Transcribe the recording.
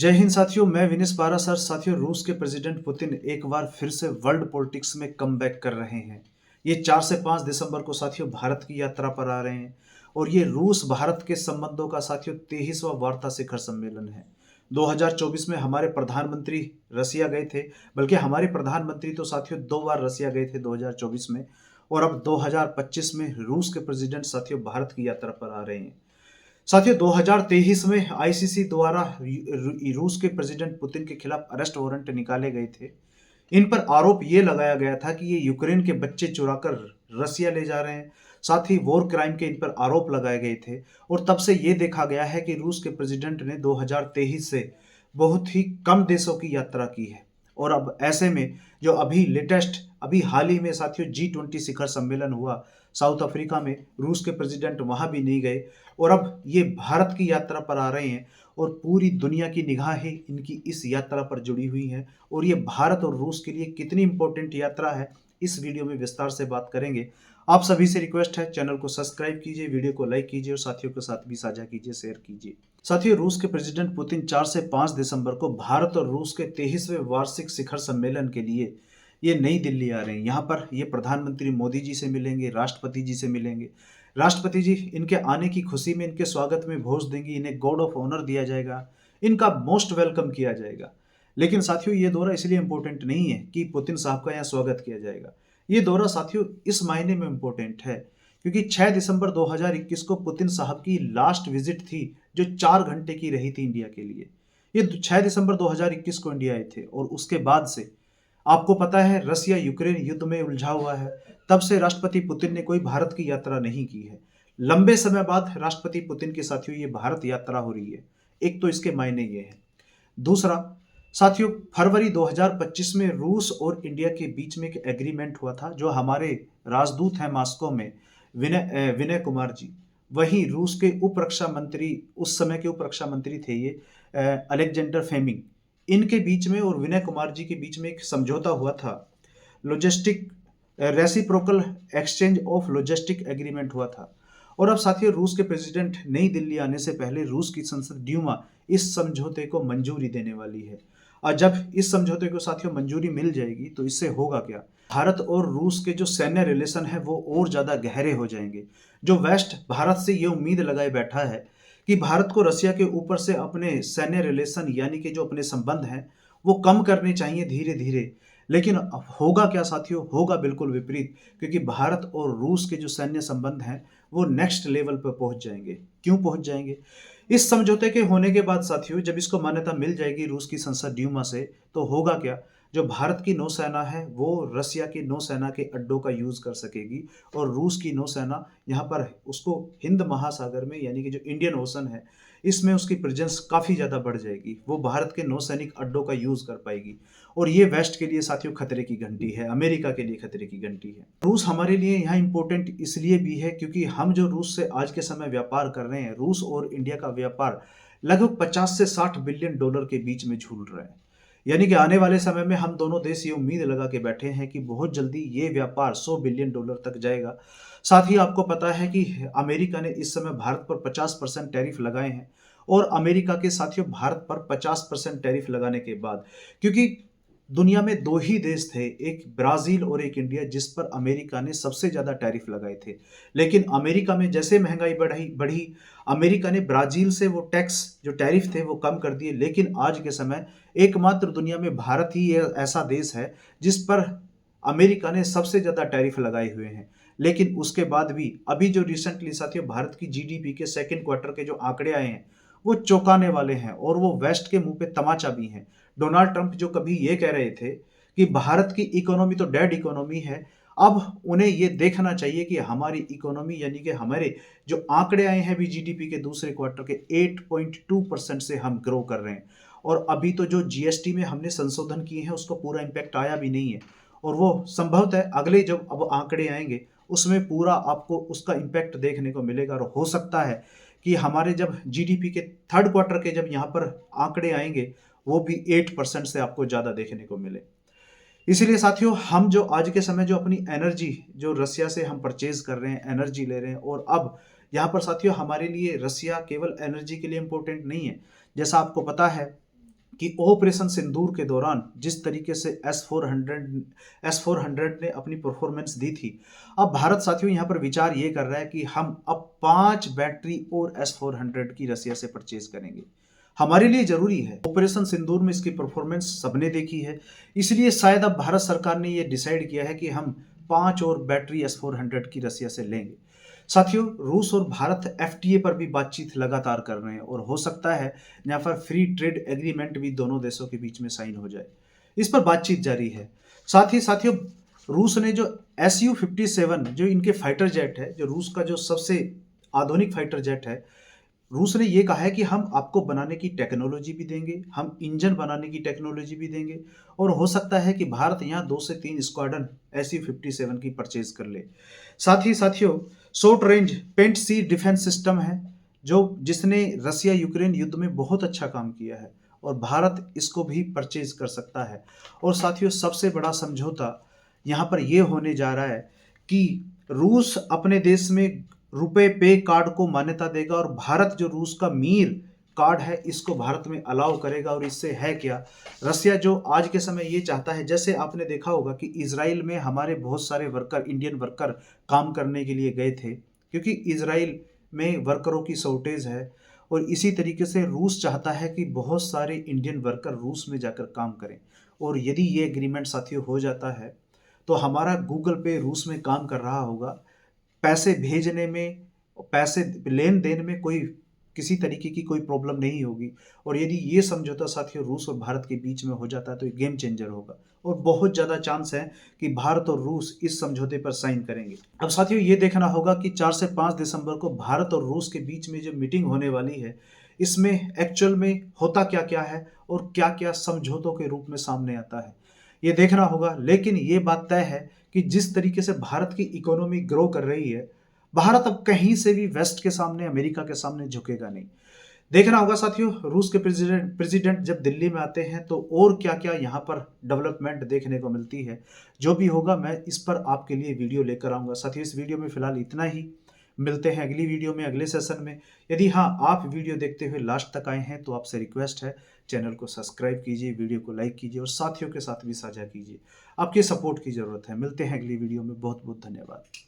जय हिंद साथियों, मैं विनेश पारासर। साथियों, रूस के प्रेसिडेंट पुतिन एक बार फिर से वर्ल्ड पॉलिटिक्स में कमबैक कर रहे हैं। ये 4 से 5 दिसंबर को साथियों भारत की यात्रा पर आ रहे हैं और ये रूस भारत के संबंधों का साथियों 23वां वार्ता शिखर सम्मेलन है। 2024 में हमारे प्रधानमंत्री रसिया गए थे, बल्कि हमारे प्रधानमंत्री तो साथियों 2 बार रसिया गए थे 2024 में, और अब 2025 में रूस के प्रेसिडेंट साथियों भारत की यात्रा पर आ रहे हैं। साथियों, 2023 में आईसीसी द्वारा रूस के प्रेसिडेंट पुतिन के खिलाफ अरेस्ट वारंट निकाले गए थे। इन पर आरोप ये लगाया गया था कि ये यूक्रेन के बच्चे चुराकर रसिया ले जा रहे हैं। साथ ही वॉर क्राइम के इन पर आरोप लगाए गए थे और तब से ये देखा गया है कि रूस के प्रेसिडेंट ने 2023 से बहुत ही कम देशों की यात्रा की है। और अब ऐसे में जो अभी हाल ही में साथियों G20 शिखर सम्मेलन हुआ साउथ अफ्रीका में, रूस के प्रेसिडेंट वहां भी नहीं गए और अब ये भारत की यात्रा पर आ रहे हैं और पूरी दुनिया की निगाहें इनकी इस यात्रा पर जुड़ी हुई हैं। और ये भारत और रूस के लिए कितनी इंपॉर्टेंट यात्रा है, इस वीडियो में विस्तार से बात करेंगे। आप सभी से रिक्वेस्ट है, चैनल को सब्सक्राइब कीजिए, वीडियो को लाइक कीजिए और साथियों के साथ भी साझा कीजिए, शेयर कीजिए। साथियों, रूस के प्रेसिडेंट पुतिन 4 से 5 दिसंबर को भारत और रूस के 23वें वार्षिक शिखर सम्मेलन के लिए ये नई दिल्ली आ रहे हैं। यहाँ पर ये प्रधानमंत्री मोदी जी से मिलेंगे, राष्ट्रपति जी से मिलेंगे। राष्ट्रपति जी इनके आने की खुशी में इनके स्वागत में भोज देंगी, इन्हें गॉर्ड ऑफ ऑनर दिया जाएगा, इनका मोस्ट वेलकम किया जाएगा। लेकिन साथियों, ये दौरा इसलिए इंपॉर्टेंट नहीं है कि पुतिन साहब का यहाँ स्वागत किया जाएगा। ये दौरा साथियों इस मायने में इंपॉर्टेंट है क्योंकि 6 दिसंबर 2021 को पुतिन साहब की लास्ट विजिट थी, जो 4 घंटे की रही थी इंडिया के लिए। ये 6 दिसंबर 2021 को इंडिया आए थे और उसके बाद से आपको पता है रसिया यूक्रेन युद्ध में उलझा हुआ है। तब से राष्ट्रपति पुतिन ने कोई भारत की यात्रा नहीं की है। लंबे समय बाद राष्ट्रपति पुतिन के साथियों ये भारत यात्रा हो रही है। एक तो इसके मायने ये है। दूसरा साथियों, फरवरी 2025 में रूस और इंडिया के बीच में एक एग्रीमेंट हुआ था, जो हमारे राजदूत हैं मॉस्को में, विनय कुमार जी, वहीं रूस के उप रक्षा मंत्री, उस समय के उप रक्षा मंत्री थे ये, अलेक्जेंडर फेमिंग, इनके बीच में और विनय कुमार जी के बीच में एक समझौता हुआ था। Logistic reciprocal exchange of logistic agreement हुआ था। और अब साथियों, रूस के प्रेसिडेंट नई दिल्ली आने से पहले रूस की संसद ड्यूमा इस समझौते को मंजूरी देने वाली है। और जब इस समझौते को साथियों मंजूरी मिल जाएगी तो इससे होगा क्या, भारत और रूस के जो सैन्य रिलेशन है वो और ज्यादा गहरे हो जाएंगे। जो वेस्ट भारत से ये उम्मीद लगाए बैठा है कि भारत को रसिया के ऊपर से अपने सैन्य रिलेशन यानी कि जो अपने संबंध हैं वो कम करने चाहिए धीरे धीरे, लेकिन अब होगा क्या साथियों, होगा बिल्कुल विपरीत, क्योंकि भारत और रूस के जो सैन्य संबंध हैं वो नेक्स्ट लेवल पर पहुंच जाएंगे। क्यों पहुंच जाएंगे? इस समझौते के होने के बाद साथियों, जब इसको मान्यता मिल जाएगी रूस की संसद ड्यूमा से, तो होगा क्या, जो भारत की नौसेना है वो रसिया की नौसेना के अड्डों का यूज कर सकेगी और रूस की नौसेना यहाँ पर उसको हिंद महासागर में यानी कि जो इंडियन ओशन है इसमें उसकी प्रेजेंस काफ़ी ज़्यादा बढ़ जाएगी। वो भारत के नौसैनिक अड्डों का यूज़ कर पाएगी और ये वेस्ट के लिए साथियों खतरे की घंटी है, अमेरिका के लिए खतरे की घंटी है। रूस हमारे लिए यहाँ इंपॉर्टेंट इसलिए भी है क्योंकि हम जो रूस से आज के समय व्यापार कर रहे हैं, रूस और इंडिया का व्यापार लगभग 50 से 60 बिलियन डॉलर के बीच में झूल रहा है। यानी कि आने वाले समय में हम दोनों देश ये उम्मीद लगा के बैठे हैं कि बहुत जल्दी ये व्यापार 100 बिलियन डॉलर तक जाएगा। साथ ही आपको पता है कि अमेरिका ने इस समय भारत पर 50% टैरिफ लगाए हैं और अमेरिका के साथियों भारत पर 50% टैरिफ लगाने के बाद, क्योंकि दुनिया में 2 ही देश थे, एक ब्राजील और एक इंडिया, जिस पर अमेरिका ने सबसे ज़्यादा टैरिफ लगाए थे। लेकिन अमेरिका में जैसे महंगाई बढ़ी, अमेरिका ने ब्राजील से वो टैक्स जो टैरिफ थे वो कम कर दिए। लेकिन आज के समय एकमात्र दुनिया में भारत ही ऐसा देश है जिस पर अमेरिका ने सबसे ज़्यादा टैरिफ लगाए हुए हैं। लेकिन उसके बाद भी अभी जो रिसेंटली साथियों भारत की जीडीपी के सेकेंड क्वार्टर के जो आंकड़े आए हैं वो चौंकाने वाले हैं और वो वेस्ट के मुंह पे तमाचा भी है। डोनाल्ड ट्रंप जो कभी ये कह रहे थे कि भारत की इकोनॉमी तो डेड इकोनॉमी है, अब उन्हें ये देखना चाहिए कि हमारी इकोनॉमी यानी कि हमारे जो आंकड़े आए हैं भी जीडीपी के दूसरे क्वार्टर के 8.2% से हम ग्रो कर रहे हैं। और अभी तो जो जीएसटी में हमने संशोधन किए हैं उसका पूरा इम्पैक्ट आया भी नहीं है और वो संभवतः अगले जब अब आंकड़े आएंगे उसमें पूरा आपको उसका इम्पैक्ट देखने को मिलेगा। और हो सकता है कि हमारे जब जीडीपी के थर्ड क्वार्टर के जब यहाँ पर आंकड़े आएंगे वो भी 8% से आपको ज़्यादा देखने को मिले। इसीलिए साथियों, हम जो आज के समय जो अपनी एनर्जी जो रसिया से हम परचेज कर रहे हैं, एनर्जी ले रहे हैं, और अब यहाँ पर साथियों हमारे लिए रसिया केवल एनर्जी के लिए इम्पोर्टेंट नहीं है। जैसा आपको पता है कि ऑपरेशन सिंदूर के दौरान जिस तरीके से एस-400 ने अपनी परफॉर्मेंस दी थी, अब भारत साथियों यहाँ पर विचार ये कर रहा है कि हम अब 5 बैटरी और एस-400 की रसिया से परचेज करेंगे। हमारे लिए ज़रूरी है। ऑपरेशन सिंदूर में इसकी परफॉर्मेंस सबने देखी है, इसलिए शायद अब भारत सरकार ने ये डिसाइड किया है कि हम 5 और बैटरी एस-400 की रसिया से लेंगे। साथियों, रूस और भारत एफटीए पर भी बातचीत लगातार कर रहे हैं और हो सकता है यहाँ पर फ्री ट्रेड एग्रीमेंट भी दोनों देशों के बीच में साइन हो जाए। इस पर बातचीत जारी है। साथ ही साथियों, रूस ने जो SU-57 जो इनके फाइटर जेट है, जो रूस का जो सबसे आधुनिक फाइटर जेट है, रूस ने ये कहा है कि हम आपको बनाने की टेक्नोलॉजी भी देंगे, हम इंजन बनाने की टेक्नोलॉजी भी देंगे और हो सकता है कि भारत यहाँ 2 से 3 स्क्वाड्रन SU-57 की परचेज कर ले। साथ ही साथियों, शॉर्ट रेंज पेंट सी डिफेंस सिस्टम है जो जिसने रसिया यूक्रेन युद्ध में बहुत अच्छा काम किया है और भारत इसको भी परचेज कर सकता है। और साथियों, सबसे बड़ा समझौता यहाँ पर यह होने जा रहा है कि रूस अपने देश में रुपए पे कार्ड को मान्यता देगा और भारत जो रूस का मीर कार्ड है इसको भारत में अलाउ करेगा। और इससे है क्या, रसिया जो आज के समय ये चाहता है, जैसे आपने देखा होगा कि इजराइल में हमारे बहुत सारे वर्कर, इंडियन वर्कर काम करने के लिए गए थे क्योंकि इजराइल में वर्करों की शॉर्टेज है। और इसी तरीके से रूस चाहता है कि बहुत सारे इंडियन वर्कर रूस में जाकर काम करें। और यदि ये एग्रीमेंट साथियों हो जाता है तो हमारा गूगल पे रूस में काम कर रहा होगा, पैसे भेजने में, पैसे लेन देन में कोई किसी तरीके की कोई प्रॉब्लम नहीं होगी। और यदि ये समझौता साथियों रूस और भारत के बीच में हो जाता है तो ये गेम चेंजर होगा और बहुत ज़्यादा चांस है कि भारत और रूस इस समझौते पर साइन करेंगे। अब साथियों, ये देखना होगा कि 4 से 5 दिसंबर को भारत और रूस के बीच में जो मीटिंग होने वाली है, इसमें एक्चुअल में होता क्या क्या है और क्या क्या समझौतों के रूप में सामने आता है, ये देखना होगा। लेकिन ये बात तय है कि जिस तरीके से भारत की इकोनॉमी ग्रो कर रही है, भारत अब कहीं से भी वेस्ट के सामने, अमेरिका के सामने झुकेगा नहीं। देखना होगा साथियों, रूस के प्रेसिडेंट जब दिल्ली में आते हैं तो और क्या क्या यहाँ पर डेवलपमेंट देखने को मिलती है। जो भी होगा मैं इस पर आपके लिए वीडियो लेकर आऊँगा। साथियों, इस वीडियो में फिलहाल इतना ही। मिलते हैं अगली वीडियो में, अगले सेशन में। यदि हाँ, आप वीडियो देखते हुए लास्ट तक आए हैं तो आपसे रिक्वेस्ट है, चैनल को सब्सक्राइब कीजिए, वीडियो को लाइक कीजिए और साथियों के साथ भी साझा कीजिए। आपके सपोर्ट की ज़रूरत है। मिलते हैं अगली वीडियो में। बहुत बहुत धन्यवाद।